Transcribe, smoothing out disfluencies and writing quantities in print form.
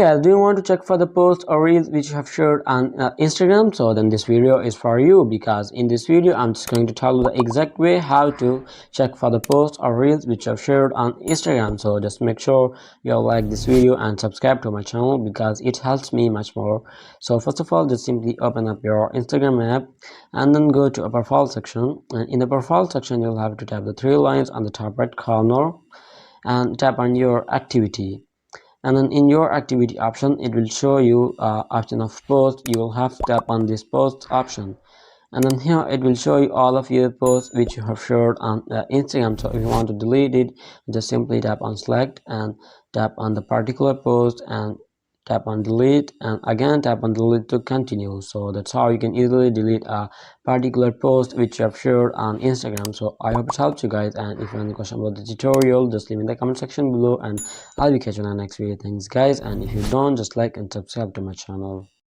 guys, do you want to check for the posts or reels which you have shared on Instagram? So then this video is for you, because in this video I'm just going to tell you the exact way how to check for the posts or reels which you have shared on Instagram. So just make sure you like this video and subscribe to my channel, because it helps me much more. So first of all, just simply open up your Instagram app and then go to a profile section, and in the profile section you'll have to tap the three lines on the top right corner and tap on your activity. And then in your activity option, it will show you option of post. You will have to tap on this post option, and then here it will show you all of your posts which you have shared on Instagram. So if you want to delete it, just simply tap on select and tap on the particular post and tap on delete, and again tap on delete to continue. So that's how you can easily delete a particular post which you have shared on Instagram. So I hope it helps you guys, and if you have any question about the tutorial, just leave in the comment section below and I'll be catching you on the next video. Thanks guys, and if you don't, just like and subscribe to my channel.